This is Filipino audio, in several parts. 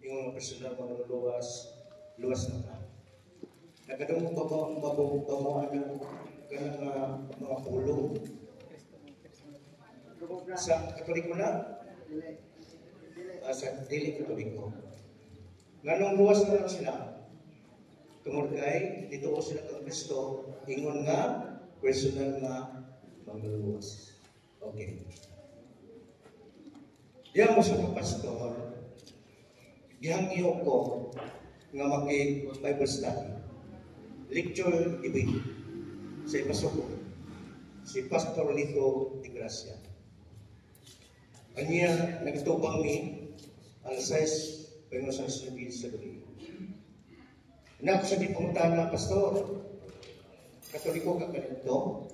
yung mga personal luwas na ka. Nagkadong babamuan ng mga pulong. Sa Katoliko na? Sa dili Katoliko. Nganong luwas na lang sila? Tungod kay, dito ko sila kang Kristo, ingon nga, personal nga, magluwas. Okay. Diyan mo sa pastor, dihang iyo ko, nga maki-Bible study. Lecture ibig sa ipasuko. Si Pastor Lito de Gracia. Kanya, nagtubang ni alas 6, pero sa sabi sa gabi. Anak sa dipungtana, Pastor, Katoliko ka ganito,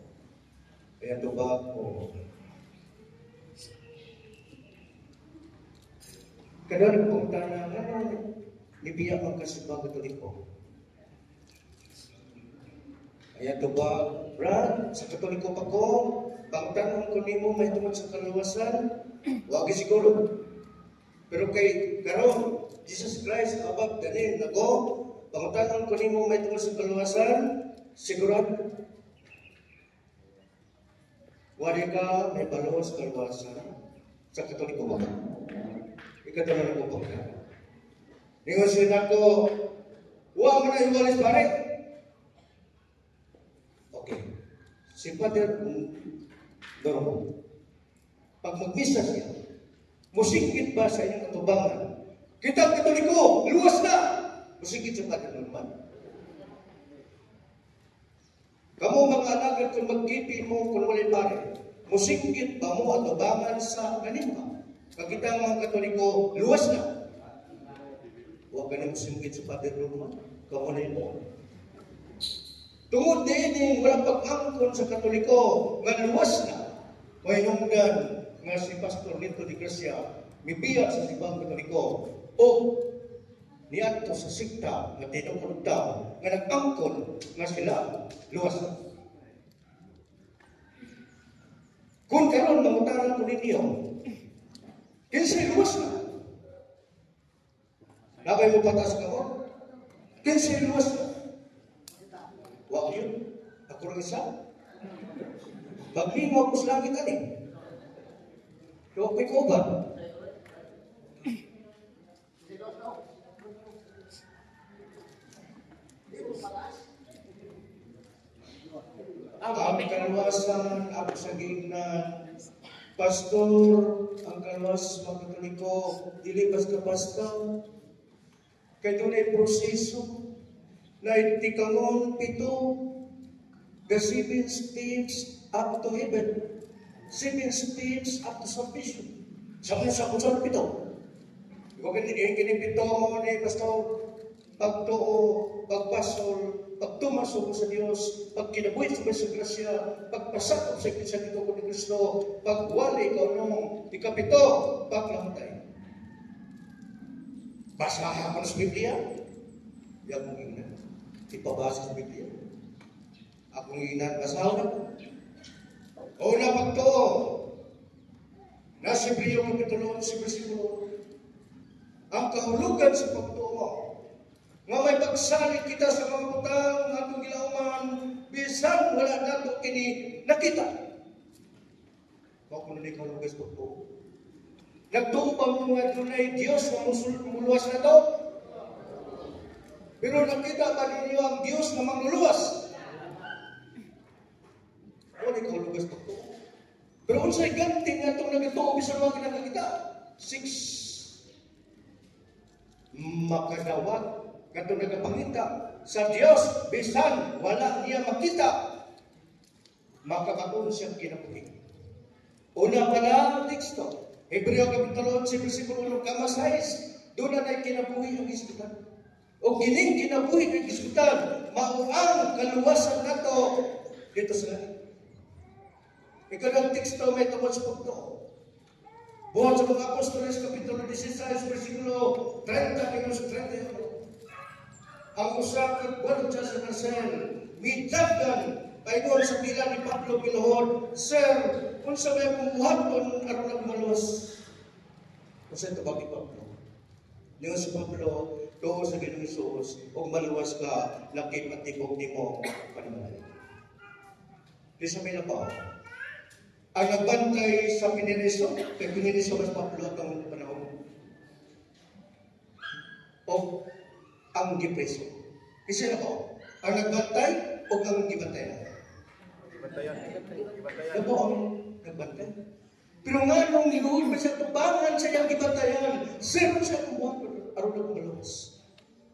kaya tubag ko. Kada nagpungtana, nibiyak ang kasibang Katoliko. Kaya tubag, Brad, sa Katoliko pa ko, pangtanong ko nimo may tungkol sa kaluwasan, wag siguro. Pero kay karon Jesus Christ above the name nago, pangtanong ko nimo may tungkol sa kaluwasan, sigurado. Wari ka may paluwas kaluwasan sa Katoliko ba? Ikatulad ko pa ka. Ningon siya ko, huwag mo na iwalis pare. Okay. Si Father Dormo, pag mag-misa siya, musikit ba sa inyong katubangan? Kita Katoliko, luwas na! Musikit sa Father Dormo. Kamu mga anak kung magkipi mo kung walay pare, musikit ba mo atubangan sa ganima? Pag kita mga Katoliko, luwas na. Huwag ka na musikit sa Father Dormo, kamunay mo. Tungod din walang pag-angkon sa Katoliko, nga luwas na. May nungdan nga si Pastor Lito de Gracia, mibiyak sa ibang Katoliko, o niadto sa sikta nga tinukod daw, nga nag-angkon nga sila, luwas na. Kung karon mangutaran ko ninyo, kinsay luwas na? Nabay mo patas ka mo? Kinsay luwas na? Wag yun. Ako lang isa. Maglingaw ko sa langit ani. Huwag may kuban. Ang aming kaluwasan, ako sa gignan, Pastor, ang kaluwas mga Katoliko, dilipas ka basta, kaya doon ay proseso, na itikangon pito, the 7 steps up to heaven, 7 steps up to salvation. Sabi sa kung pito. Huwag kinipito mo ni Pastor, pagtuo, pagpasol, pagtumaso sa Diyos, pagkinabuhi sa Mesa Gracia, pagpasakop sa Iglesia ni Kristo, pagwali ka nung ikapito, paglamatay. Basahan mo sa Biblia? Yan mong inan. Ipabasa sa Biblia. Akong inan, basahan ako. Una pagtuo, nasa Biblia mo katulungan si Bersikulo, ang kahulugan sa pagtuo, nga may pagsalit kita sa mga butang nga atong gilauman, bisan wala nato kini nakita. Kung ano ni kalugas pagtuo. Nagtuo pa mo nga dunay Diyos na muluwas na to? Pero nakita ba ninyo ang Diyos na mangluluwas? Wala ni kalugas pagtuo. Pero unsay ganti nga itong nagatuo bisan mga kinakakita? 6. Makadawat katong nagapangita sa Diyos, bisan wala niya makita, makakaroon siyang kinabuhi. Una pa lang teksto, Hebreo Kapitulo 11, versikulo 6, doon na kinabuhi ang iskutan. O gining kinabuhi ang iskutan, mauang kaluwasan nato dito sa langit. Ikaw teksto may tungkol sa pagtuo. Buhat sa mga Apostoles, Kapitulo 16, versikulo 30 hanggang 31. Ang usap ng buwan siya sa Marcel, midagdan, paingon sa pila ni Pablo Pilhon, Sir, kung sa may pumuhaton, aron ang maluwas. Kung sa ito ba ni Pablo? Ngayon sa Pablo, tuo sa Ginoong Hesus, o maluwas ka, lakip at tibok ni mo, panimalay. Di sa may labaw, ang nagbantay sa piniriso, kay piniriso mas Pablo itong panahon, o ang gipreso. Kasi na po, ang nagbantay o ang gibantayan? Ano po ang nagbantay? Pero nga nung niluhod pa siya tubangan sa iyang gibantayan, zero siya kumuha aron na kumalos.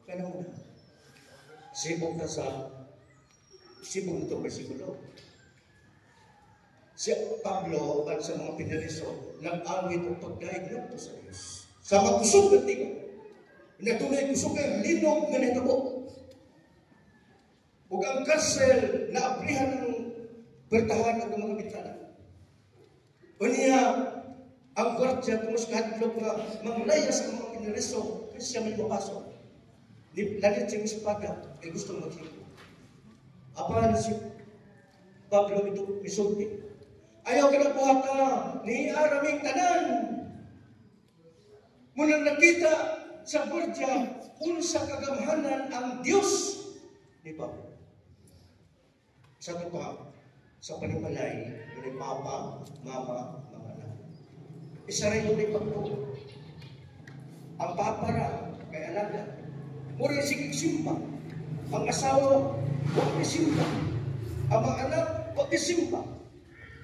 Kaya mo na. Sibog na itong versikulo. Si Pablo at sa mga pinaliso, nag-awit o pagdaig na ito sa Diyos. Sa magkusog na tingin. Natunay kusog ang linog na nitabo. Huwag ang karsel na aplihan ng bertahan ng mga bitana. O niya, ang gwardiya kung mas kahadlog na manglaya sa mga pinaliso, kasi siya may mapasok. Lalit siyang espada, ay gusto maghipo. Apahan si Pablo ito, misulti. Ayaw ka na buhata, ni araming tanan. Muna nakita sa gwardiya, unsa kagamhanan ang Diyos ni Pablo. Sa tuka, sa panimalay, ni Papa, Mama, mga anak. Isa rin yung pagtuo. Ang papara, kay alaga, mura sige simba. Ang asawa, huwag isimba. Ang mga anak, huwag isimba.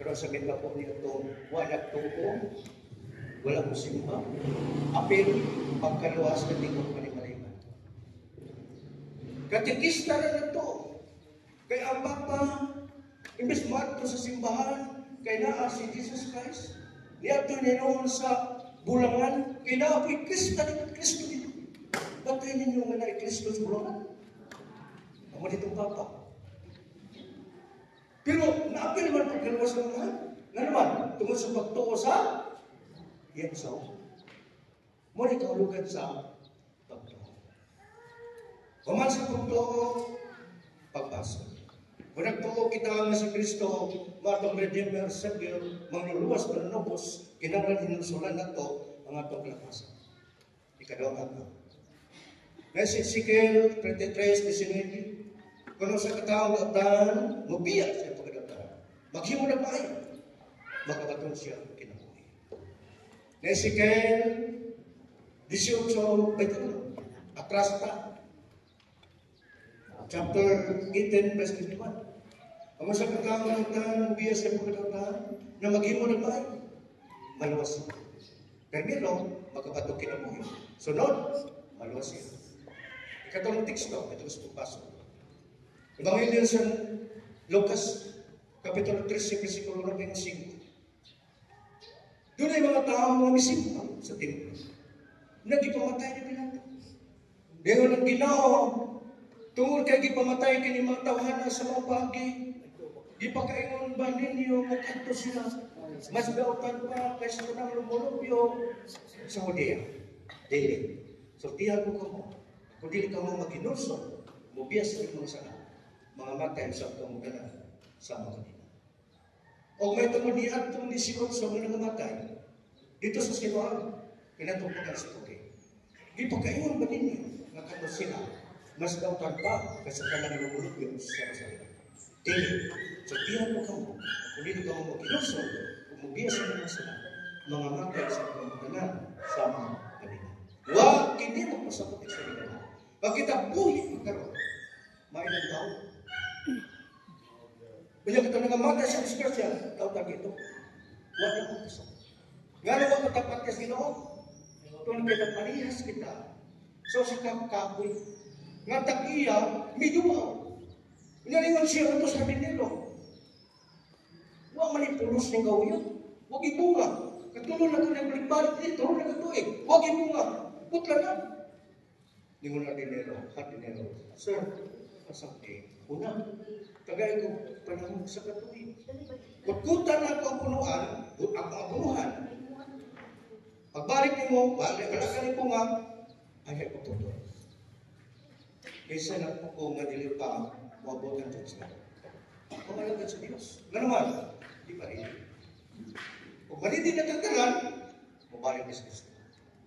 Pero sa mga po niya ito, walang tuko, walang simba. Apil, pagkaluwas na tingong panimalayman. Katikista na ito. Kaya ang Papa, imbes mato sa simbahan, kay naa si Jesus Christ, niya ito ninoon sa bulangan, kay naa po'y Kristo dito. Batay ninyo nga na Kristo sa bulangan. Ang manitong Papa. Pero naapil naman pagkaluwas ng mga, nga naman, tungkol sa pagtuo sa Yensaw. Muna ikaulugan sa pagtuo. Kuman sa pagtuo, pagpasok. Kung nagtuo kita nga si Kristo, matong Redeemer, Savior, mangluluwas na nobos, kinanglan hinusulan na to ang atong kalapasan. Ikadawang ako. Nasa Ezekiel 33:19, kung sa kataong gatan, mabiyak siya pagkadatan. Maghimo na payo, makabatong siya kinabuhi. Nasa Ezekiel 18:21, atras ta. Chapter 18:21. Ang sa kataong gatan, mabiyak siya pagkadatan, na maghimo na payo, maluwas siya. Primero, makabatong kinabuhi. Sunod, maluwas siya. Ikatulong teksto, ito gusto pasok. Ebanghelyo sa Lucas, Kapitulo 13, versikulo 5. Doon ay mga tao na misimpa sa templo. Nagipamatay na Pilato. Ngayon ang Ginoo, tungkol kay gipamatay kini mga tawhana sa mga pagi, gipakaingon ba ninyo magkanto sila? Mas gautan pa kaysa kunang lumulubyo sa Judea. Dili. So, tiyan ko mo. Kung dili ka mo mag-inulso, mubiyas sa mga sana, mga matay sa itong mga sa mga kanina. O may tungkol di at itong nisikot sa mga namatay, dito sa Siloam, pinatungkol sa Tuki. Di pa kaingon ba ninyo, nakano sila, mas gautan pa kasi kalang lumulog yung sa sarili. Dili. So, tiyan mo ka mo. Kung dili ka mo mag-inulso, mubiyas sa mga sana, mga matay sa itong mga sa mga kanina. Wa, kini mo pasapot sa kanila. Pag kita buhi magkaroon, mailang tao. Kaya kita nangamata sa disgrasya, tao-tag ito. Wala mo kasi. Nga naman katapat ka Ginoo, kung kita parihas kita, so sa kapoy, nga tag-iya, miduaw. Inalingon siya ito sa Manilo. Huwag manipulos ng gawin. Huwag ibunga. Katulong na ito ng balik-balik dito, tulong na ito eh. Huwag ibunga. Putla na. Hindi mo na dinero, hat dinero. Sir, pasakti. Una, tagay ko panahon sa katuwid. Kutkutan na ako ang punuan, ang mga punuhan. Pagbalik mo, balik ka ni punga, ay ko tuto. Kaysa na po ko madili pa, mabutan sa Diyos. Pangalagan sa Diyos. Nga naman, di pa rin. Kung malindi na tagtalan, mabalik na sa Diyos.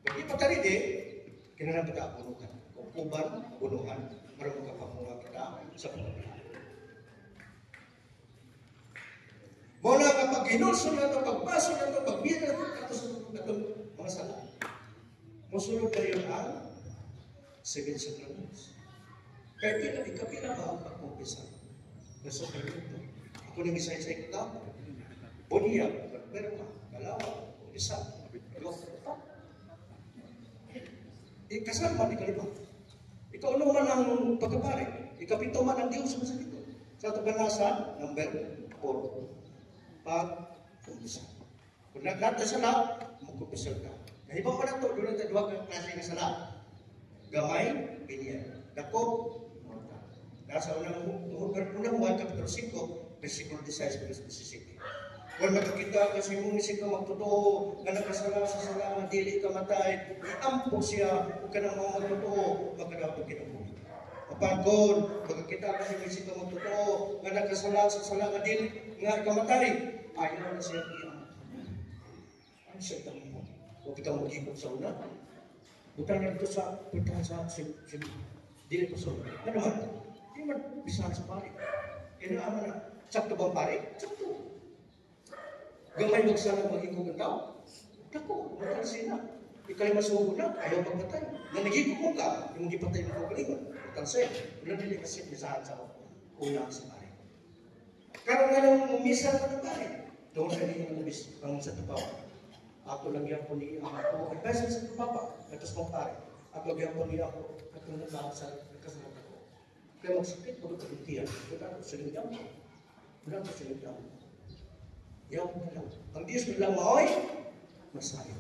Kung di pa taride, Kinahanglan kita apunuhan. Kung uban, apunuhan, para makapamuha kita sa pagkakas. Mula kapag ginulso na ito, pagpaso na ito, pagbira na ito, mga sala. Musulod kayo ang 7 sacraments. Kaya ikapila ba ang pagkumpisa? Nasa permito. Ako nang isa-isa ikaw. Boniya, perma, kalawa, kumpisa, kalawa. Kasal man ikalima. Ikaw ano man ang pagkapare. Ikapito man ang Diyos sa sakito. Sa tabanasan, number 4. Pag-umpisa. Kung nagkata sa lahat, mag-umpisa ka. Nahibaw pa na ito, doon ang dua kang klase ng sala. Gamay, binyan. Dako, mortal. Nasa unang buwan, kapitulo 5, versikulo 16, versikulo 17. Kung makakita kasi mong isip ka magtotoo, nga nakasala sa sala, dili ka matay, iampo siya, huwag ka nang mga magtotoo, magkadapag kinabuhi. Kapagod, magkakita kasi mong isip ka magtotoo, nga nakasala sa sala, nga dili, nga kamatay, ayaw na siya iampo. Ano siya itang mo? Huwag kita mag-ikot sa una. Butang na ito sa dili ko sa una. Ano man? Hindi man bisahan sa pari. Inaaman na. Sakto bang pari? Sakto. Gamay magsala mag-ikot ang tao. Dako, matang sila. Ikay masuho na, ayaw magpatay. Nanagigit mo ka, yung gipatay mo ko kalingon. Matang sa'yo. Wala nila kasi bisahan sa una sa pari. Karoon nga lang umisa na ng pari. Doon sa hindi mo nabis ang sa tapaw. Ako lagyan ko niya ako. Ay, basta sa papa, natos kong pare. Ako lagyan ko niya ako. Katulad lang sa kasalat ako. Kaya magsakit, magkakabutihan. Wala ko sa lingam. Wala ko sa lingam. Yaw ko na lang. Ang Diyos mo lang maoy, masayo.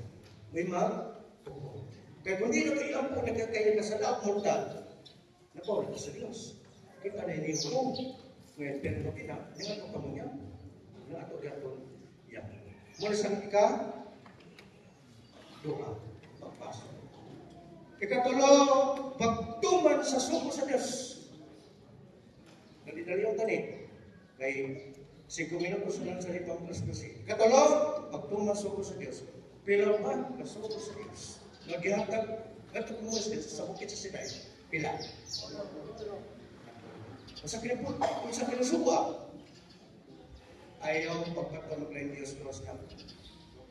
May mag-tuho. Kaya kung di na kayo po nagkakainin na sa lahat mortal, napaw na sa Diyos. Kita na hindi ko. Ngayon, pero na pina, yung ano ka mo niya? Yung ato gato, yan. Mula sa ika, doa, magpasok. Ikatulo, pagtuman sa suko sa Diyos. Nalidali ang tanit. Kay 5 minutos na sa lipang plus kasi. Ikatulo, pagtuman sa suko sa Diyos. Pila ba? Kasuko sa Diyos. Maghihatag, nato mo sa Diyos sa bukit sa Sinai. Pila. Sa kinasuwa, ayaw pagkatulog na yung Diyos Diyos na.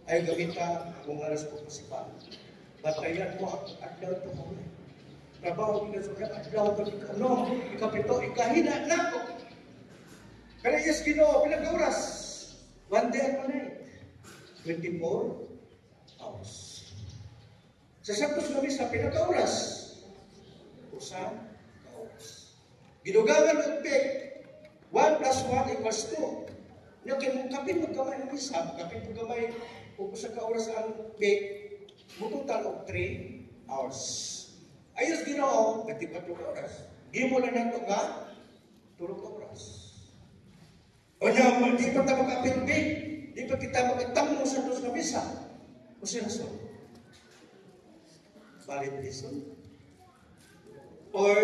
Ay gamita kung alas ko pasipan. Batayan mo at daw ito mo. Trabaho kita sa at daw ito no, ikapito, ikahina na ako. Kaya yes, Ginoo, pinag-oras. 1 day at 1 night. 24 hours. Sa Santos kami sa pinag-oras. Usa na oras. Ginugawan ng peg. 1 plus 1 equals 2. Kapin magkamay ng isa, kapin magkamay kung sa ka-oras ang bake, mututal of 3 hours. Ayos Ginoo, 24 oras. Gimo na nato nga 3 oras. O na, di pa tayo mag-kapin bake, di pa kita mag-tamong sa dos na misa. O siya rason? Valid reason? Or,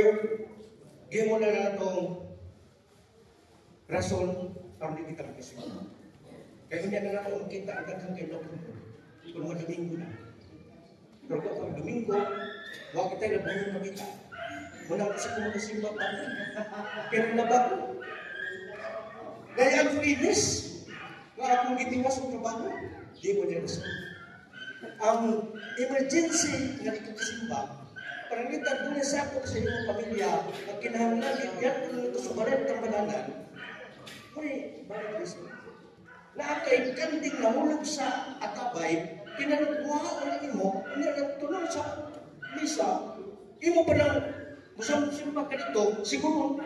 gimo na natong rason para hindi kita magkasunod. Kaya hindi na ako makita ang daghang kay Lord. Kung mga Domingo na. Pero kung Domingo, huwag kita na buhay makita. Muna kasi kung makasimba pa. Kaya nalaba ko. Dahil ang finish, nga akong gitiwas ng trabaho, di mo niya rason. Ang emergency na ikasimba, parang kita doon sa ako sa iyong pamilya, at kinahanglan, yan kung ito sa balat ng bananan, may balik reason. Na kay kanding nahulog sa atabay, kinalugmuha ang imo, tulong sa misa, imo pa lang, musampa ka dito, siguro,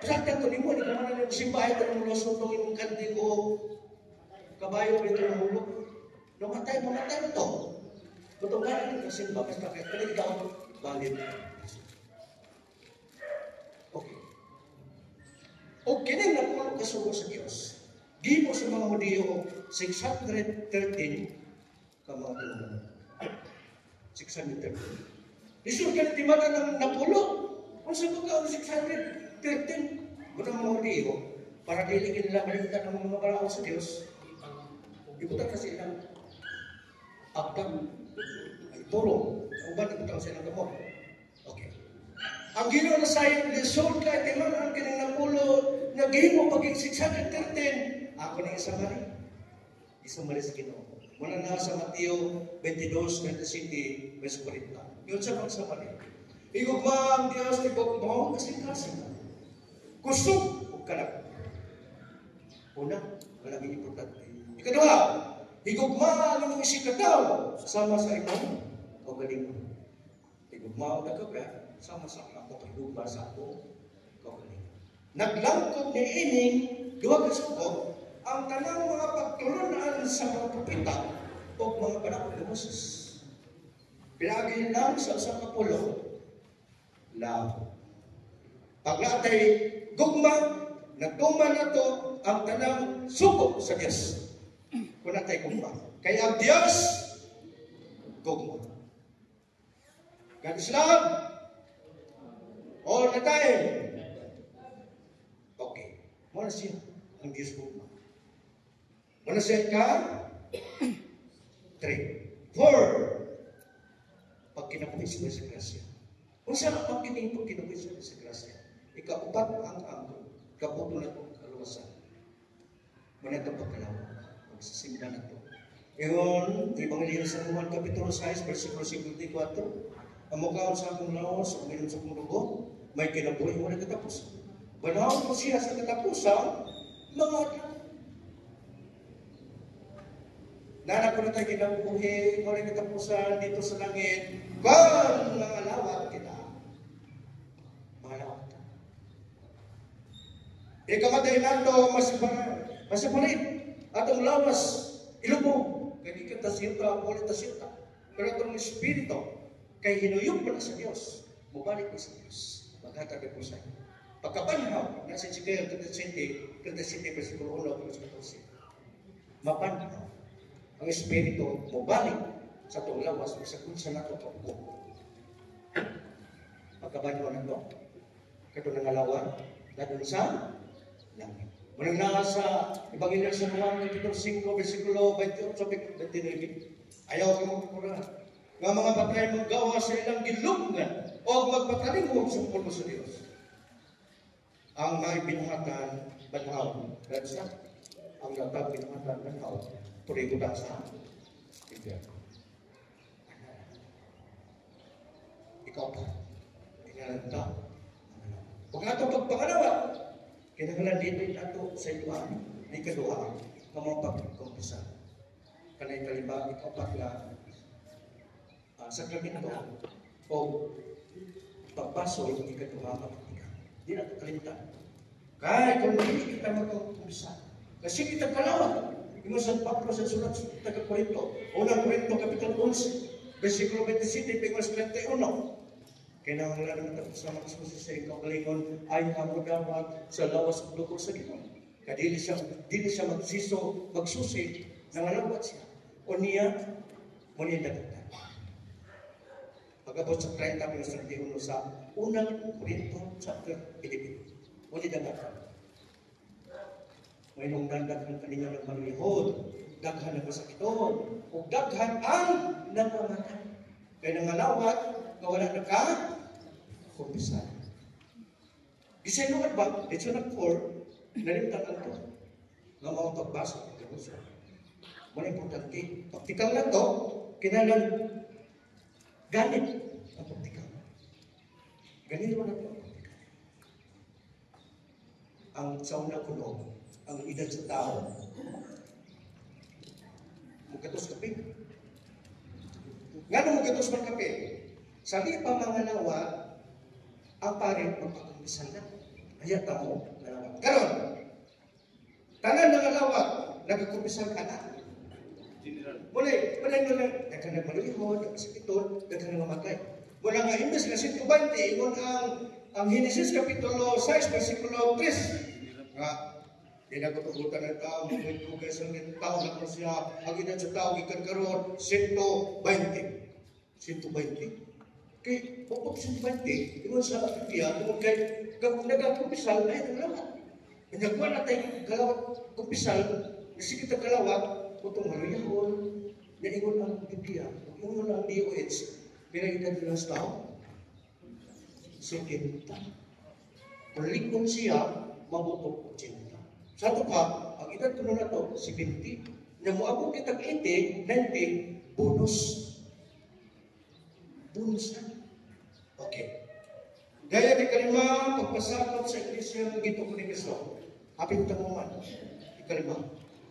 pasagtan to nimo, hindi ka man ang simbahay ka ng luso itong imong kanding o kabayo dito nahulog. Namatay mo ito. Kung ba rin ang simba, basta kaya kaya ikaw, valid. Okay. O kining nagpulong kasugo sa Diyos. Gibo sa mga Hudiyo 613 ka mga tulungan. 613. Isun ka na timata ng napulong. Kung sagot ka ang 613, buta mga Hudiyo, para diligin nila malimtan ng mga paraon sa Diyos, ibutan kasi ilang akdang ay tulong. uban ibutang sa ilang gamot. Okay. Ang Ginoo na sayang lisod kay timan ang kining napulo naghimo paging 613. Ako ni isa mali. Isa mali sa Ginoo. Muna na sa Mateo 22:27 verse 40. Yun sa mga sa mali. Igugma ang Diyos ni Bogmong kasing-kasing. Kusog o kalap. Una, malaging importante. Ikadua, higugma ang imong isikataw sama sa imong kaugalingon. Higugma ang nagkabra sama sa ako higugma sa ako kaugalingon. Naglangkod ni ining duha ka sugo ang tanang mga pagtulunan sa mga propeta o mga panahon ni Moses. Pinagin lang sa usang kapulo lao. Paglatay gugma, nagtuman na to ang tanang sugo sa Diyos. Kung natay gugma. Kaya ang Diyos, gugma. God is love. All the time. Okay. Muna siya ang Diyos gugma. Muna siya ka? 3. 4. Pag kinapulis mo sa grasya. Kung saan ang pagkining pag kinapulis mo sa grasya. Ika-upat ang angko. Kaputo na itong kaluwasan. Muna itong pagkalawa. Magsasimba na ito. Ngayon, Ebanghelyo sa Juan Kapitulo 6, versikulo 54. Ang mukhaon sa akong laos, ang minum sa akong dugo, may kinabuhi mo na katapusan. Banawin mo siya sa katapusan, mga adlaw. Nana ko na tayo kinabuhi, mo na katapusan dito sa langit. Kung mga lawat kita, mga lawat ka. Ikamatay nato, masipalit, atong lawas, ilubog, kaya ikatasita, ulit tasita. Pero itong Espiritu, kay hinuyog mo na sa Diyos, mubalik mo sa Diyos, maghatag po sa iyo. Pagkapanhaw, nasa Ezekiel 37, versikulo 1, versikulo 14. Mapanhaw, ang Espiritu mubalik sa itong lawas, sa kunsa na ito po. Pagkapanhaw na ito, kato nangalawan, ladun sa langit. Manang nasa Ebanghelyo sa Juan, Kapitulo 5, versikulo 28-29, ayaw ka magpura. Nga mga patay maggawa sa ilang gilungan o magpatalimog sa pulmo sa Diyos. Ang may binuhatan, banhaw, sa ang latag binuhatan, banhaw, purigutan sa impyerno. Ikaw pa, tingnan ta. Huwag nga itong pagpangalawa. Kinagalan dito nato sa iluan, ay kaduha, kamang pagkumpisa. Kanay kalima, ikaw patla, sakramento, o pagpasol, ikaduha, kapatikan. Di nato kalintan. Kahit kung hindi kita magkumpisa, kasi kita kalawat. Ino sa Pablo sa sulat sa taga-Korinto, unang Korinto, Kapitulo 11, versikulo 27, pingos 31. Kailangan naman tapos na makasusi sa ikaw kalingon ay hamudawat sa lawas at lukol sa Ginoo. Dili siya magsusi, nangalawat siya. O niya, muna dagatan. Pag-abot sa 30 pingos 31 sa unang Korinto chapter 11. Muna dagatan. May nung daghan kaninyo ng malihod, daghan ng masakiton, o daghan ang namamatay. Kaya nangalawat, kawala na ka, kumpisan. Gisay nung ba, ito na 4, nalimtan to. Nga mga pagbasa, ito muna importante. Praktikal na to, kinalang ganit ang praktikal. Ganit mo na ito ang praktikal. Ang sauna kuno, ang edad sa tao, mugatos kape. Nga nung mugatos man kape, sabi pa mga nawa, ang pare magpakumpisan na. Hayat mo, nalawat. Karon, tanan ng nalawat, nagkakumpisan ka na. Muli, nagka nagmalihod, nagkasakiton, nagka nangamatay. Mula nga imbes na 120, ingon ang Genesis Kapitulo 6, versikulo 3. Nga, dinagatugutan ng tao, mga sa mga tao na kung siya, ang edad sa tao, ikan karoon, 120. 120. Kay pupok 120, ingon sa Biblia, kung kay nagkakumpisal, ay naglalawat. Nagkuha na tayo galawat kumpisal, kasi kita galawat, kutong haluyahon, na ingon ang Biblia, ingon ang DOH, Pinag-edad nila sa tao? 70. Palikon siya, mabuto 80. Sa ito pa, ang edad ko na ito, 70. Na moabot kitag 80, 90, bonus. Bonus na. Okay. Gaya ni kalima, pagpasakot sa iglesia ng gito ko ni Kristo. Hapit na mo man. Ikalima.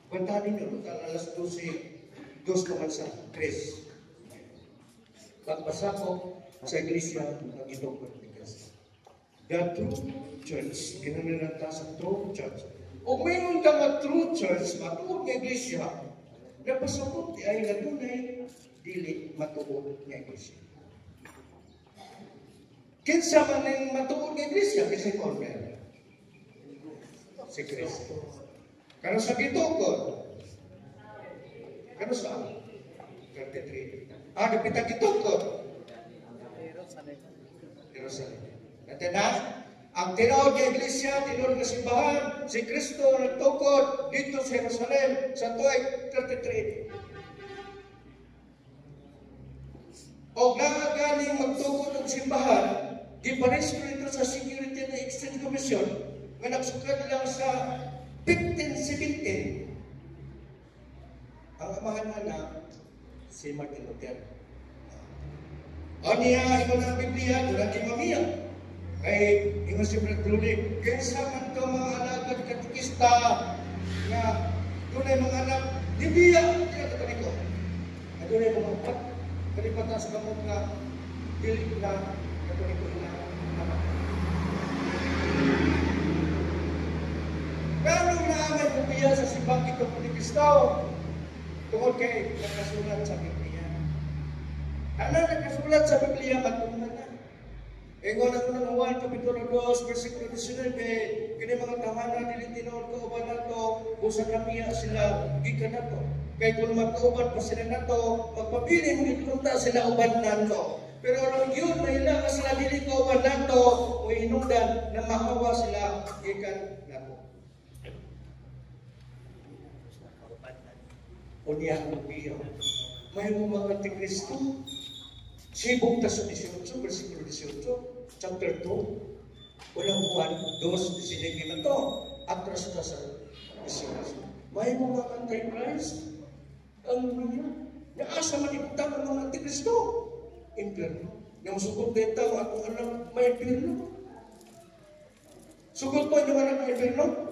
Kwantahan ninyo, alas 12 naman sa 3. Pagpasakot sa iglesia ng gito ko ni Kristo. The true church, ginanilanta sa true church. O mayroon ka nga true church, matuod nga iglesia, napasakot ay nadunay, dili matuod nga iglesia. Kinsa man ang matuod nga iglesia, kasi convert. Si Kristo. Kano sa gitukod? Kano sa 33. Napita gitukod. Jerusalem. Natana, ang tinawag ng iglesia, tinawag ng simbahan, si Kristo nagtukod dito sa Jerusalem sa tuig 33. O ganing magtukod ng simbahan, gipares ko ito sa Security and Exchange Commission nga nagsukad lang sa 1517. Ang amahan na si Martin Luther. O niya, ikaw ng Biblia, doon ang imamiya. Kay ingon si Brad Lulig, kinsa man ito mga alagad katikista na doon ay mga anak, Biblia, kaya ito ko. At doon ay mga upat, kalipatas kamot na dilig na katoliko na anak. Pero na amay Biblia sa simbang ito po ni Kristo, tungkol kay nakasulat sa Biblia. Ano nakasulat sa Biblia, matungman na. Ingon ang unang 1, Kapitulo 2, versikulo 19, kini mga tahanan dili tinuod kauban nato, busa kamiya sila gikan nato. Kay kung magkauban pa sila nato, magpabilin gitunta sila uban nato. Pero ang yun, mahila sila dili kauban nato, o hinungdan na makawa sila gikan nato. O niya ang biyo. May mga Antikristo. Sibong taso 18, versikulo 18, chapter 2, ulang buwan, 2:19 na ito, atras na sa 18. May mga anti-Christ, ang mga naasa manibutang ang mga Antikristo, impyerno. Nang sugod beta ang atong anak, may impyerno. Sugod po yung anak may impyerno?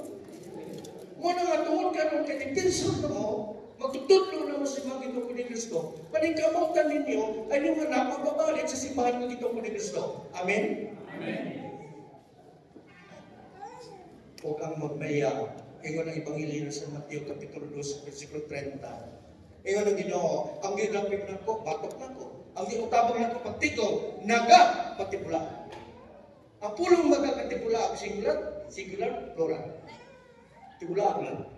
Muna nga tungod ka nung kanipinsan mo, magtututlo na mo si mga Gitong ni Kristo. Paningkamutan ninyo ay yung anak magbabalik sa simbahan ng Gitong ni Kristo. Amen? Amen. Huwag kang magmaya. Ingon ang Ebanghelyo sa Mateo Kapitulo 2, versikulo 30. Ingon ang Ginoo, ang gilapig na ko, batok na ko. Ang giutabang na ko, pagtiko, naga, patipula. Ang pulong magkakatipula, singular, plural. Tipula lang.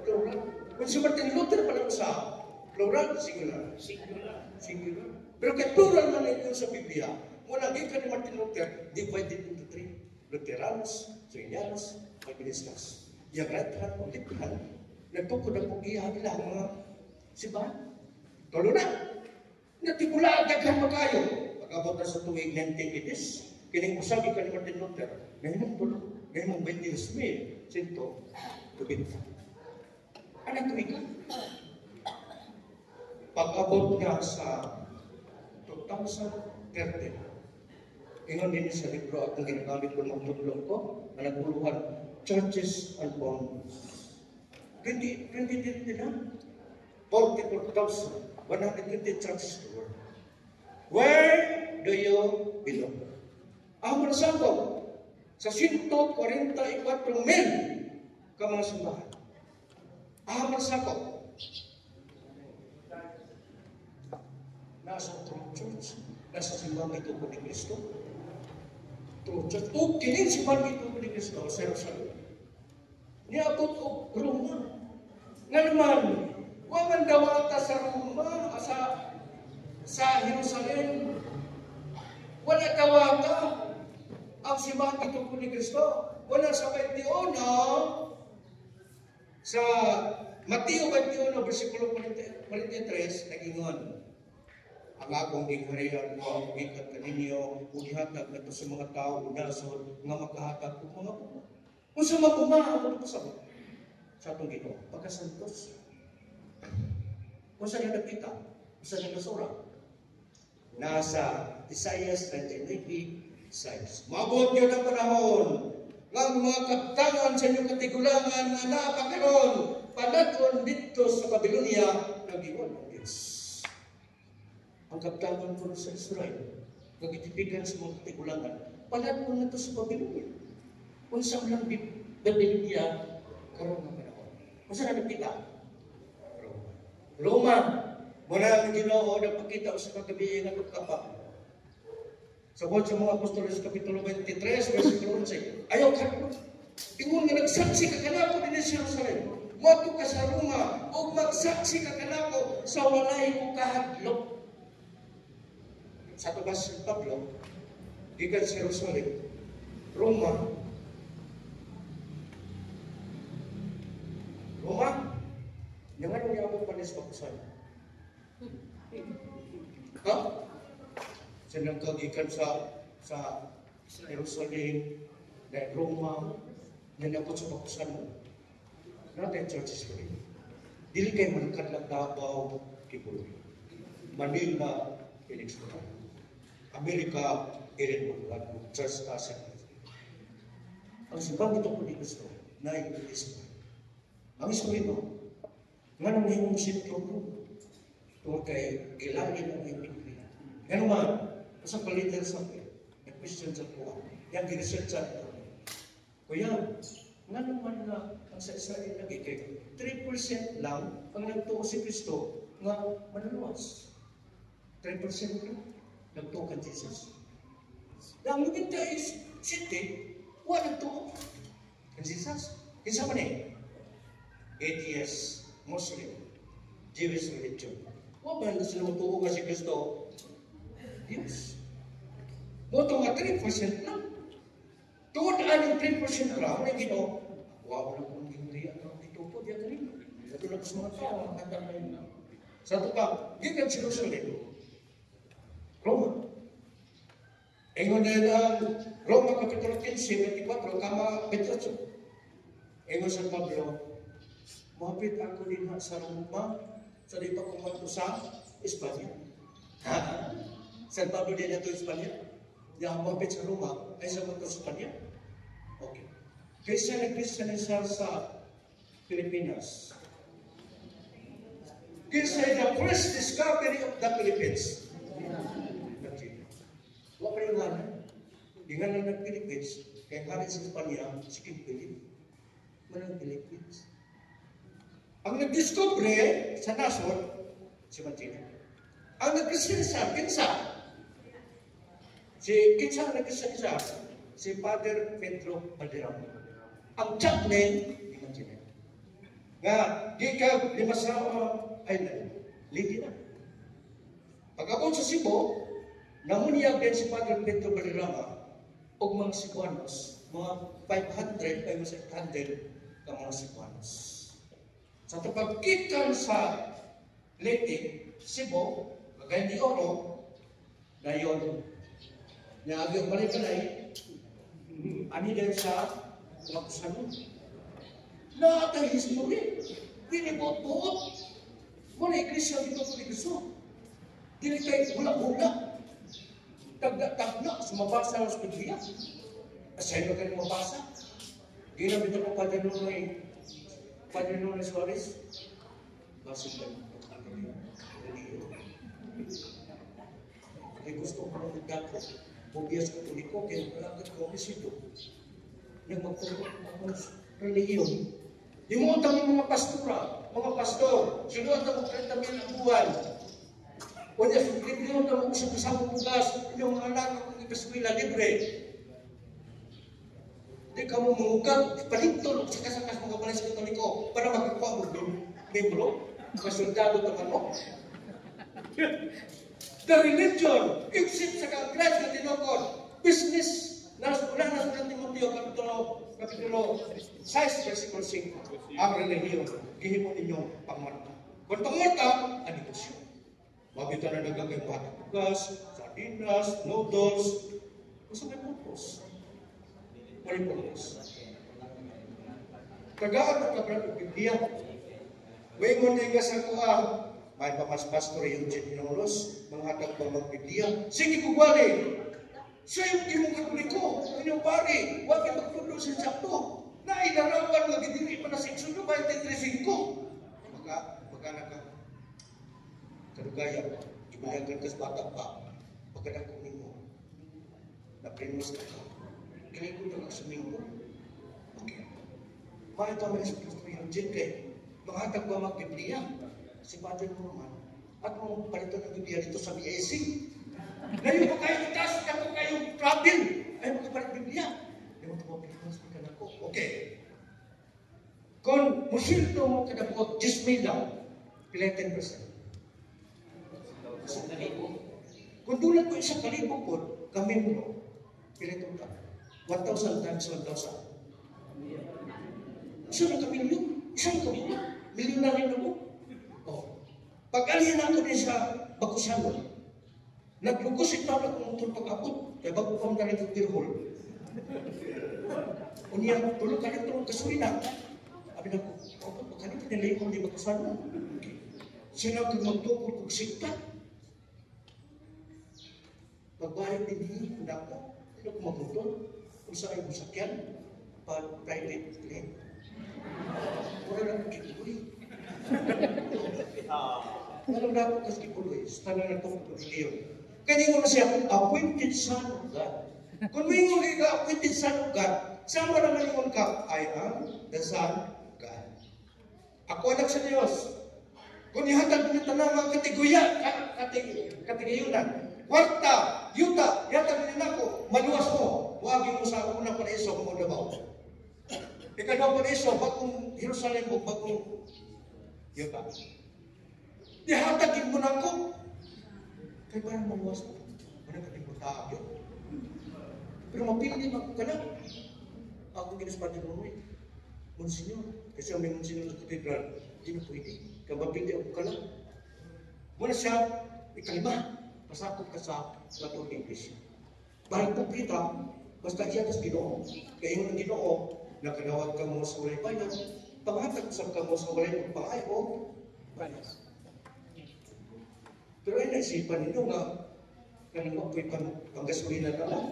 Plural. Kung si Martin Luther pala sa plural, singular. Pero kay plural man ito sa Biblia, mula gikan ni Martin Luther, divided into 3. Luteranos, Suenianos, Calvinistas. Yung right hand o left hand, nagtukod ang pag-iyahan nila ang mga simbahan. Tulo na. Natipula agad makayo. Pag-abot na sa tuwing 1980s, kining usag gikan ni Martin Luther, ngayon tulo, ngayon 20,000, sinto, tubinta. Anong tuwing lang? Pag-abot nga sa 2030, ingon din sa libro at ang ginagamit ko ng tulong ko, na naguluhan, Churches and Bonds. 2030 na? 44,120 churches in the world. Where do you belong? Ang manasabog, sa 144,000 ka mga simbahan. Ahaman sa ako. Nasa true church. Nasa simbang ito ko ni Kristo. True church. O kining simbang ito ko ni Kristo sa Jerusalem. Niabot o Roma. Nga naman, waman dawata sa Roma, sa Jerusalem. Wala dawata ang simbang ito ko ni Kristo. Wala sa 21, sa Mateo 21, versikulo 43, nag-ingon, ang akong giharian ko ang gikat kaninyo ug gihatag nato sa mga tawo unasod nga makahatag og mga puma. Unsa man puma ang pasabot sa atong Ginoo pagkasantos. Unsa niya nakita? Unsa niya nasura? Nasa Isaias 39:6. Maabot gyud ang panahon nga mga kaptangan sa inyong katigulangan nga napakaron padaton dito sa Babylonia nag-iwan ang Diyos. Ang kaptangan ko sa Israel, nagtitipigan sa mga katigulangan, padaton na ito sa Babylonia. Unsa lang Babylonia karon nga panahon. Unsa na nakita? Roma. Muna ang Ginoo nagpakita sa kagabi nga kapapa. Sabot sa mga Apostoles Kapitulo 23, versikulo 11. Ayaw ka mo. Ingon nga nagsaksi ka kanako din sa Jerusalem. Moto ka sa Roma o magsaksi ka kanako sa walay mo kahadlok. Sa tubas si Pablo, gikan sa Jerusalem, Roma, yung ano niya akong panis pakusan. Ha? Siya nagkagikan sa Jerusalem, na Roma, nanapot sa pakusan mo. Natin churches ko rin. Dili kayo malakad lang Davao, Kibuloy. Manila, Phoenix Mountain. Amerika, Edinburgh, church kasi. Ang simbang ito ko di gusto, na i-isip. Ang istorino, nga nang hingong sitro ko, tungkol kay ilangin ang imigri. Ganun man, sa palitan sa akin, nag-question sa kuha, yung giresearch sa ito. Kuya, nga naman na ang sa Israel lagi kay 3% lang ang nagtuo si Kristo nga manuluwas. 3% lang nagtuo kay Jesus. Ang maganda is city, wala nagtuo kay Jesus. Kinsa man eh? Atheist, Muslim, Jewish religion. Wala man sila matuo nga si Kristo. Diyos. Moto nga 3% lang. Tuod anong 3% lang, na Ginoo, wala kong ginriyan ng dito po, diyan rin. Ito lang sa mga tao, ang kandang na yun. Sa ito pa, gikan si Jerusalem, Roma. Ingon na yun Roma Kapitulo 15, 24, kama 28. Ingon sa Pablo, mapit ako din sa Roma, sa di pa kumanto sa Espanya. Ha? San Pablo din ito Espanya? Yang mapit sa Roma, ay sa mga sa Espanya? Okay. Kaysa nag-Christianizar sa Pilipinas. Kaysa the first discovery of the Philippines. Wala pa yung ngalan. Yung ngalan ng Philippines, kaya karin sa Espanya, si King Philip. Manang Philippines. Ang nag-discover sa Nasod, si Martina. Ang nag-Christianizar, kinsa? Kinsa ang nag-Christianizar? Si Father Pedro Valderrama. Ang chaplain, di Martina. Nga, di ka Limasawa Island. Lady na. Pag-abot sa Cebu, namuniyag din si Father Pedro Valderrama o mga Cebuanos, mga 500 ay mas 800 ka mga Cebuanos. Sa pagkikan sa Leyte, Cebu, Cagayan de Oro, na yun, na agyung balikalay, ani din sa Lapusan. Lahat ang history, binibot-bot. Muna iglesia dito po dito. Dili kayo hula-hula. Tagda-tagda, sumabasa ng Biblia. Asay ba kayo mabasa? Ginamit ako Padre Nunes Suarez. Basa kayo. Kaya gusto ko ng dako. Bobiyas Katoliko, kaya malakad ko bisito. Nang magpapagod ako ng reliyon. Yung mga pastora, mga pastor, sinuot ang 30 mil ang buwan. O niya, libre mo na mag-usap sa bugas, yung mga anak ng ipaskwila, libre. Hindi ka mo mangugag, palintol sa kasakas mga balay sa Katoliko para magkakuha mo doon, membro, kasoldado naman mo. The religion, exit sa Congress na tinukod, business, wala na sa Timoteo, Kapitulo 6, versikulo 5, ang relihiyon, gihimo ninyong pangmarta. Kung pangmarta, ang negosyo. Mabita na nagagay patagas, sardinas, noodles. Gusto may purpose. May purpose. Tagaan at kabrang Biblia. May ngunay nga sa kuha, may pamas-pastor yung Ginolos, mga hatag pa mag-Biblia. Sige ko bali. Sa yung timong katoliko, inyong pari, huwag yung magpulo sa sakto. Nainarawan, magiging pa na 6 no, 23.5. Magkana ka. Karugaya, ibayagan ka sa bata pa, pagkadang mo, na-primos ka ka. Kaya ko na sumingko. Okay. Mahal ka mga Kristo yung dyan kay, makahatag ba mag-Biblia? Si Padre mo naman, at mong palito ng Biblia dito sa BAC. Ngayon pa kayo taas, ako kayong travel. Ay, magkapalit Biblia. Ayaw mo ito ka na ko. Okay. Kung musilto mo kadapot, 10,000 lang, pila 10%. Kung tulad ko isang kalibo po, kami mo, pila ito ka. 1,000 times 1,000. Isang kamilyon. Isang kamilyon. Milyon na rin ako. Oh. Pag-alihan ako din sa Bakusanon, naglugos ito na kung tulpag ako, kaya bago pa na rin yung tirhol. Unya, tulog ka rin tulog kasulina. Sabi na ko, pagkalit nilay ko di Bakusanon. Sino kung magtukol kong sikta? Pagbayad din niya, kung ako, sino kung magtutol? Kung saan yung sakyan, private plane. Wala na kong kipuloy. Wala na akong kipuloy. Tala na itong pagkiliyon. Kaya mo na siya, appointed son of God. Kung may nguli ka, appointed son of God, saan mo naman yung ka? I am the son of God. Ako anak sa Diyos. Kung ihatag niyo tanang mga katigayunan, kwarta, yuta, ihatag niyo na ako, maluwas mo. Huwag mo sa unang panaiso kung dabaw. Ikadaw panaiso, bagong Jerusalem o bagong yuta. Ihatagin mo na ako. Kaya parang maluwas mo. Ano ka din mo taag yun? Pero mapili mo ka lang. Ako ginaspatin mo eh. Monsignor. Kasi ang may Monsignor sa katedral, hindi na pwede. Kaya mapili ako ka lang. Muna siya, ikalima. Pasakot ka sa Catholic English. Bahal po kita, basta iya tas Ginoo. Kaya yung Ginoo, nakadawat ka mo sa walay bayan, pangatag sa ka mo sa walay pangay o bayan. Pero ay naisipan ninyo nga, kanang mo po'y panggasolina na lang.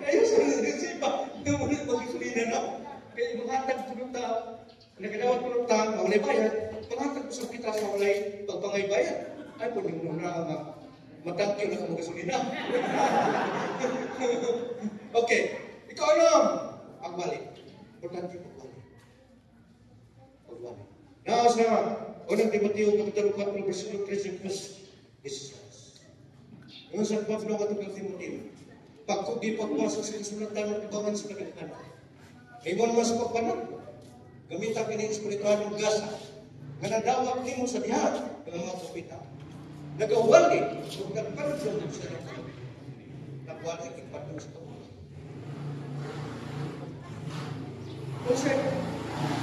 Ayos na naisipan, nga mo na panggasolina na. Kaya pangatag po ng tao, nakadawat po ng tao, walay bayan, pangatag po sa kita sa walay pagpangay bayan. Ay po ninyo na nga, matangkyo na kung gasolina. Okay, ikaw alam, pagbalik. Importante pagbalik. Pagbalik. Naas na, unang Timoteo, kapitalo 4, versikulo 13, plus 16. Ngayon sa Pablo, katulad Timoteo, pagkugi pagpasok sa kasulatan ng ibangan sa kagaganan. May mo naman sa pagpanan, gamitan ka ng espiritual ng gasa, nga nadawak ni mo sa dihan, ng mga kapita. Nagawali, kung nagkaroon sa sarang nagwali, ipatong sa kapita. Kung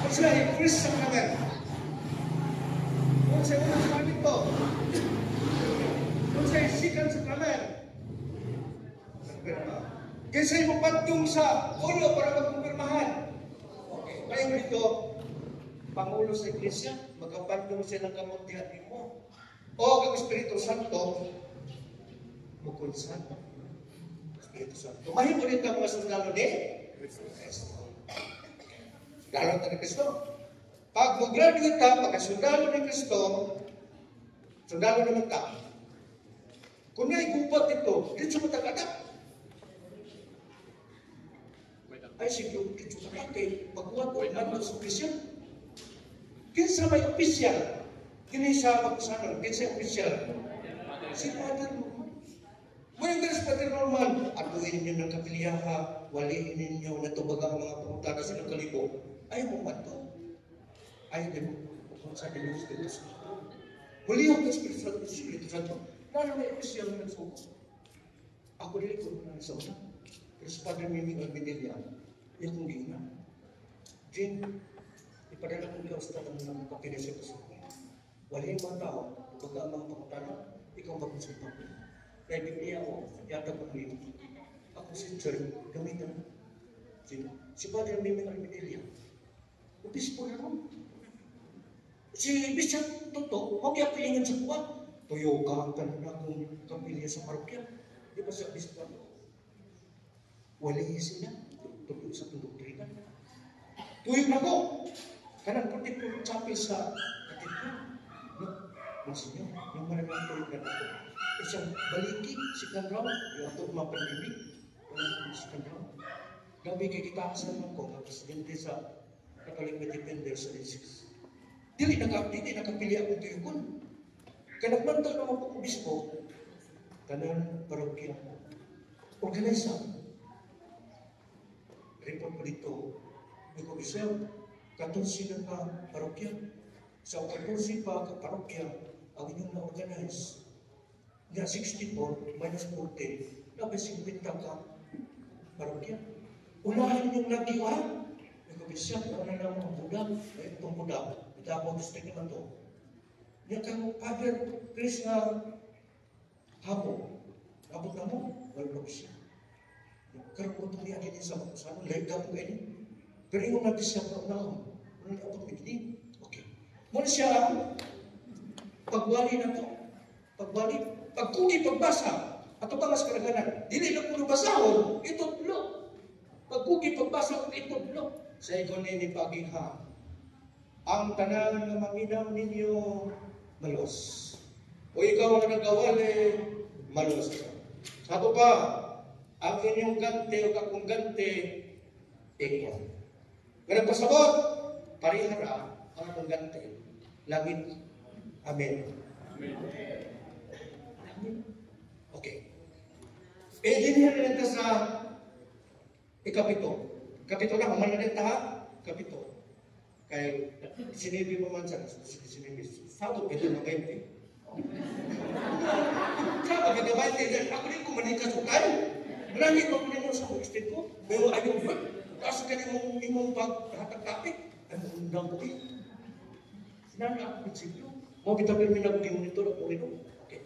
siya ay Chris sa kanang, kung siya unang sabi ito, kung siya ay sikan sa kanang, kaya siya ay mapatong sa ulo para magkumpirmahan. Okay, ngayon dito, Pangulo sa Iglesia, magkapatong siya ng kamutihan mo. O ang Espiritu Santo, mukunsan. Espiritu Santo. Mahimo rin ka mga sundalo ni Kristo. Sundalo ni Kristo. Pag mag-graduate ka, pagkasundalo ni Kristo, sundalo naman ka. Kung naigubat ito, dito sa matagadak. Ay, sige, dito sa kakay, pagkuhat ko, ano sa Kristiyan. Kinsa may opisyal, kinisa magsanon, kinsa opisyal. Si Father mo. Ngayon guys, Father Norman, atuin ninyo ng kapiliyaha, waliin ninyo na tubagang mga pangutana silang kalibo. Ayaw mo mato. Ayaw din mo. Kung sa akin yung Espiritu Santo. Huliyang ka Espiritu Santo. Lalo may opisyal na nagsuko. Ako rin ko na sa una. Pero sa Padre Miming Albinilla, yung kong gina. Jane, ipadala kong Diyos na ng kapilisip sa Wala yung mga tao, baga ang mga pangutana, ikaw mag-usulpa ko. Kaya Biblia ko, yata ko nito. Ako si Sir, gamitan. Si Padre Miming Armidelia. Obispo na ron. Si Bishop Toto, huwag yung pilingan sa kuwan. Tuyo ka ang tanan akong kapilya sa parokya. Di ba sa obispo? Wali sila. Tuyo sa doktrina. Tuyo na ko. Kanang particular chapel sa katedral. Maksudnya, yung maraming tuyo na ito. Isang baliki, si Kanraw, yung ato mga pandemik. Walang si Kanraw. Gabi kay kita sa naman ko, ang presidente sa Catholic Defenders sa Isis. Dili nakapili ako tuyo ko. Kanagmantag naman po obispo, tanan parokya. Organisa. Report ko dito, may komisyon, 14 na ka parokya. Sa 14 pa ka parokya, ang inyong na-organize. Nga 64 minus 14, labas 50 ka parokya. Unahan yung nagiwan. May komisyon, na lang mga budak, may itong budak. Itabaw district naman to. Nga kang Father Chris nga habo. Abot na mo, wala ko siya. Karang ko itong niya din sa makusano, lahat ka po ganyan. Pero yung natin siya pa na ano na abot may okay. Muna siya, pagwali na to. Pagwali, pagkugi, pagbasa. Ato pa mas karaganan. Dili na puno basahon, itutlo. Pagkugi, pagbasa, itutlo. Sa ikon ni Pagingha, ang tanan nga manginaw ninyo malos. O ikaw ang nagawali, malos. Sato pa, ang inyong gante o kakong gante, ikaw. Kaya nagpasabot, parihara ang akong gante. Langit. Amen. Amen. Okay. Dinhiyan na nito sa ikapito. Kapito na, humanan na ha? Kapito. Kaya, sinibi mo man sa sinibi. Sato, pwede na 20. Sabi, pwede na 20. Ako rin kumanika sukay. Marami ko rin sa extent ko. Pero ayaw ba? Kasi kanina imong paghatag-tapik. Ano undang ko eh. Sinana ako prinsipyo. Mau kita berminat di monitor ako rin. Okay.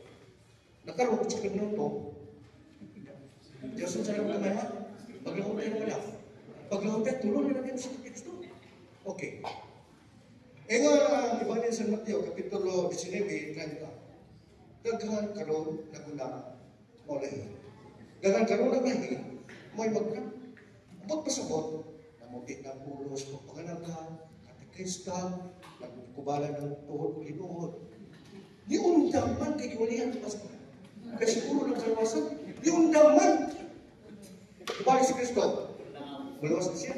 Nakaroon ko sa minuto. Diyosun sa mga kamera. Paglahutin mo lang. Paglahutin, tulong na natin sa Kristo. Okay. Nga, Evangelio San Mateo, Kapitulo 19:30. Daghan karon naguna mo lahi. Daghan karon naglahi, mo'y magna. Abot pasabot, namuti ng pulos, pagpanganan katekista, nagkubalan ng tuhod, linuhod. Di undang man kay kiwalihan pas. Kasi siguro ng kalawasan, di undang man. Ibalik si Kristo. Malawas na siya.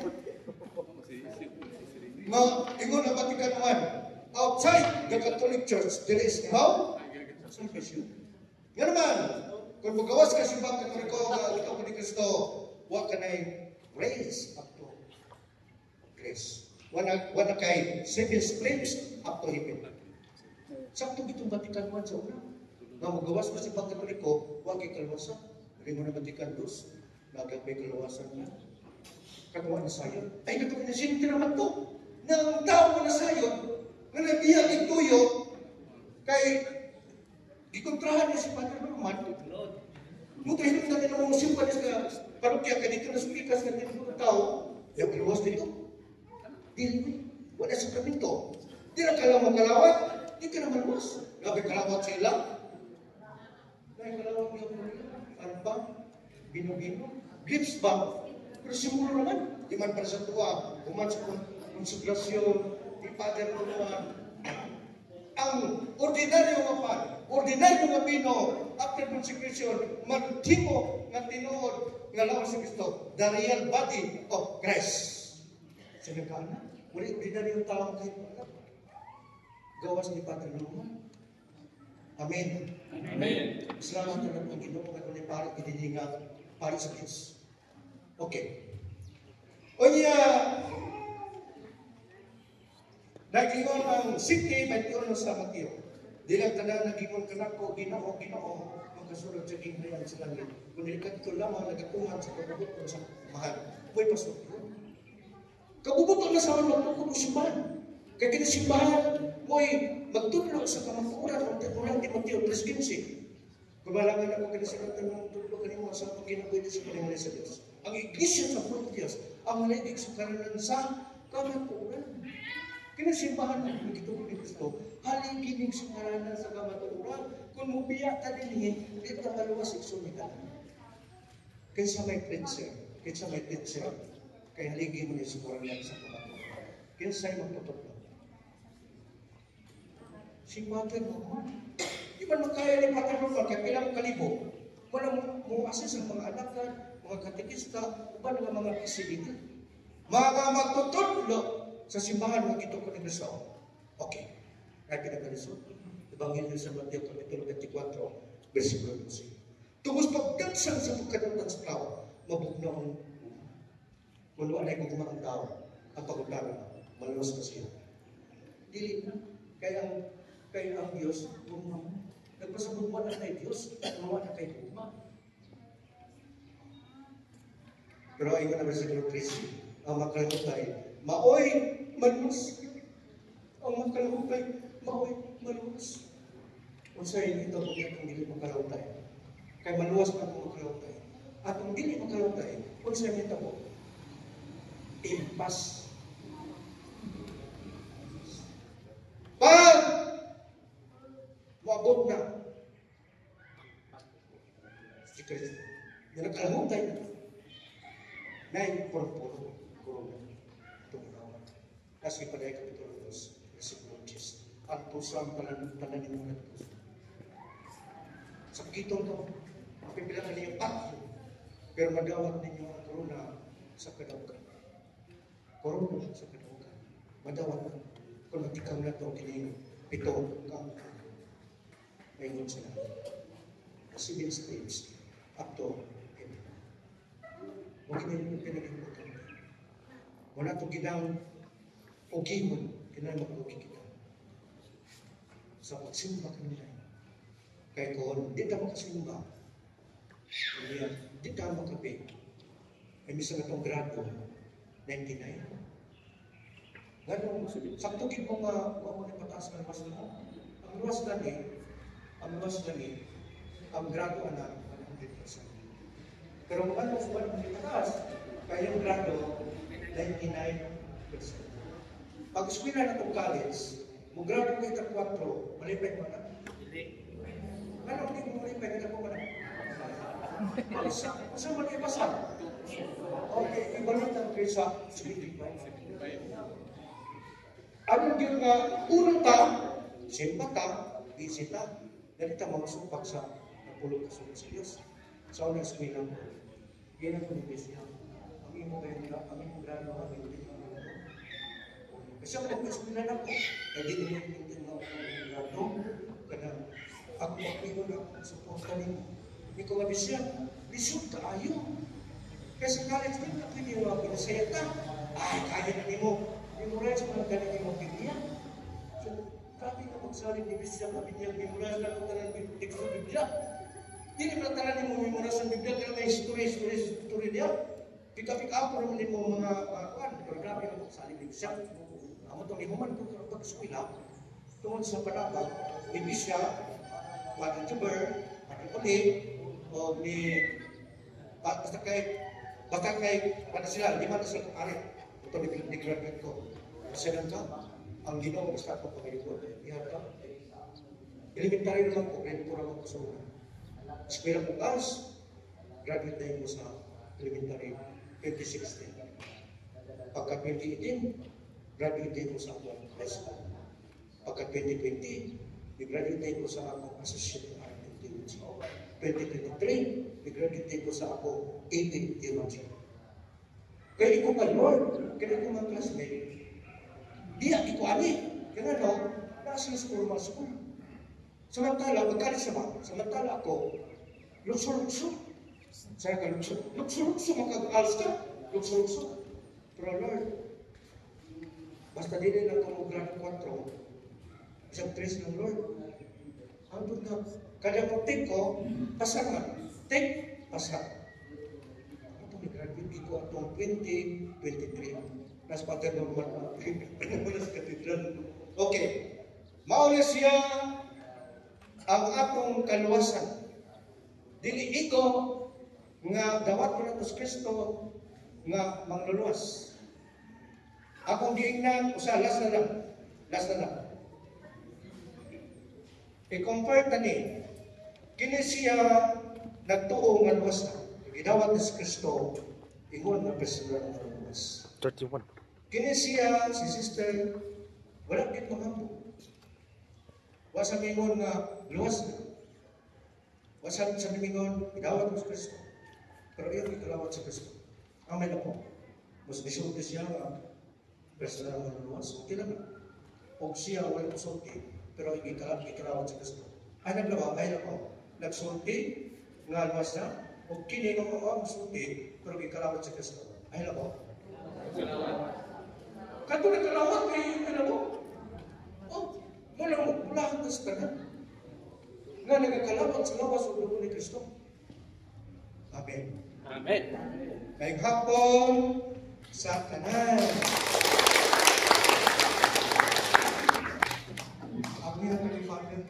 Ingon ang Vatican I, outside the Catholic Church, there is how? Salvation. Nga naman, kung magawas ka simbang Katoliko, ikaw ni Kristo, huwag ka na'y raise up to grace. Wala kay seven flames up to heaven. Sakto itong Vatican I sa una. Nga magawas ka simbang Katoliko, huwag kay kalawasan. Hindi mo na Vatican II, nagagay kalawasan niya. Kagawa na sayo. Ay, kagawa na sinti naman to. Nang tao na sayo, na nabiyang ituyo, kay ikontrahan niya si Padre Norman. Muto, hindi natin ang mga simpan niya sa parokya, kaya dito na sumikas na dito ng tao, yung iluwas dito. Dili, wala sa kaminto. Di na kalaw makalawat, di ka naman luwas. Gabi kalawat sa ilang. Dahil kalawat niya po nila. Ano ba? Bino-bino. Gifts ba? Pero simuro naman. Di man para sa tuwa, kuman sa konsegrasyon, di Padre Norman. Ang ordinaryo nga pan, ordinaryo nga Pino, after consecration, magtimo nga tinuod nga lawas sa Kristo, the real body of Christ. Sinagana, muli ordinaryo tao kayo. Gawas ni Padre Norman. Amen. Amen. Salamat na lang ang Ginoo nga ni pare idinga para sa Diyos. Okay. Onya, nagingon ang city, may tiyon sa Mateo. Dilang tanan nagingon ka na ko, Ginoo, magkasunod sa ginhayan sa langit. Kung nilikat ito lamang, nagatuhan sa pagkabuto sa mahal. Huwag pasok yun. Kabubuto na sa mga magpupuno simbahan. Kaya kinasimbahan, mo'y magtudlo sa kamatuoran ng Timoteo 3:15. Kumalangan ako kanisulatan ng tudlo kanimo sa pagkinabuhi sa Panginoon sa Dios. Ang iglesia sa puno Dios ang naligid sa karanan sa kamatuoran. Kinasimbahan ng gitong ni Kristo, haliginig sa karanan sa kamatuoran. Kung mubiya ta dinhi, di ta maluwas igsumitan. Kaysa may preacher, kaya haligi mo ni sa karanan sa kamatuoran. Kinsay magtutudlo. Si Father mo, di ba makaya ni Father mo, kaya pilang kalibo, wala mo asis ang mga anakan, mga katekista, uban ng mga kisiliti. Mga magtutudlo sa simbahan ng ito ko ni Kristo. Okay. Ay pinagalisod. Ebanghelyo sa Mateo Kapitulo 24, versikulo 12. Tungos pagdagsan sa pagkadutan sa tao, mabugnaw ang wala ay gugma ang tao, ang pagutara, maluwas na siya. Dili na. Kaya ang Diyos, gugma mo. Nagpasabot mo na kay Diyos, gumawa na kay gugma. Pero ayun na versikulo 13, ang makalutay, maoy maluwas. Ang makalutay, maoy maluwas. Kung sa'yo ito, kung itong dili makalutay. Kaya maluwas pa kung makalutay. At kung dili makalutay, kung sa'yo ito mo, impas. Pag maabot na si Kristo, yung nagkalutay na na yung puro-puro tumunawa. Kasi paday Kapitulo 2, versikulo 10. At puso ang pananin mo ng puso. Sa kitong ko, mapipilangan niyo tatlo, pero madawat ninyo ang korona sa kadaugan. Korona sa kadaugan. Madawat na. Kung matikam na ito, kining pito kang mayroon sila. 7 stages up to heaven. Huwag kinilin yung pinag-ibutan. Wala ito ginang ugimon, ginang mag-ugi kita. Sa pagsimba kanila. Kaya kung di ka makasimba, di ka makape, ay misa na itong grado, 99. Ganun, saktugin mo nga, huwag mo na pataas ng mas mo. Ang luwas lagi, ang grado na 100%. Pero kung ano, huwag mo na pataas, kaya yung grado, 99%. Pag eskwela na itong college, mo grado ko itang 4, malipay mo na. Ano, hindi mo malipay, ito po mo na. Masa mo na ipasal? Okay, ibalot ang kaysa 75. Ano yung unang ta, simba ta, bisita, ganito mga sumpak sa napulog kasunod sa Diyos. Sa unang eskwela mo, yan ang kunibisya. Ang imo grado, ang imo grado. Kasi ako eskwela na po, hindi naman yung tinawag ng grado, kada ako makino na suporta nimo. Hindi ko mabisya, bisyo ka ayo. Kasi college din na pwede yung mga pinasaya ka, ay kaya na nimo. Memorize mo ang galing yung Biblia. So, grabe na magsaling ni Bisya na Biblia. Memorize na kung talang teksto Biblia. Hindi na talang mo memorize ang Biblia kaya may history niya. Pika-pika ako naman din mo mga kuwan. Pero grabe na magsaling ni Bisya. Amo itong ihuman ko ng pag-eskwila. Tungkol sa panabag, ni Bisya, Padre Tuber, Padre Puli, o ni basta kay pada sila, di mana sila kemarin. Ito ni-graduate ko. Kasi lang ka, ang Ginoo basta ako pag-ilikod. Ihat ka. Elementary naman ko, grade 4 ako sa una. Eskwela ko gas, graduate na yun ko sa elementary 2016. Pagka 2018, graduate na ko sa akong high school. Pagka 2020, graduate na ko sa akong associate in art and theology. 2023, graduate na ko sa akong AP theology. Kaya ikaw ka, Lord, kaya ikaw mga classmate, di ako ani. Kaya no, nasa formal school. Samantala, magkalit sama. Samantala ako, lukso-lukso. Saya ka lukso. Lukso-lukso, makag-alas ka. Lukso-lukso. Pero Lord, basta din lang ako grado 4, isang 3 ng Lord. Ang na, kada po take ko, pasangan. Take, pasang. Graduate ko atong 2023. Nas pater normal na. Sa katedral. Okay. Mao na siya ang atong kaluwasan. Dili iko nga dawat ko na sa Kristo nga mangluluwas. Akong giingnan usa last na lang. I-compare tani kini siya nagtuo nga luwas na. Gidawat ni Kristo ingon nga personal nga luwas. 31. Kini siya si sister wala gid makampo. Wa sa mingon nga luwas na. Wa sa mingon gidawat ni Kristo. Pero iyon ikalawat sa Kristo. Amay na po. Mas bisulti siya nga personal nga luwas. Okay lang. O siya wala kusulti. Pero ikalawat sa Kristo. Ay naglawa, ay nako. Nagsulti nga luwas na. O kini nga mga kusulti. Pero ikalawat sa Kristo. Ay nako. Kato nagkalawat kay mo. Oh, mula hanggang sa tanan. Nga nagkalawat sa lawas o dugo ni Kristo. Amen. Amen. Ngayong hapon sa kanan. Amen, Father.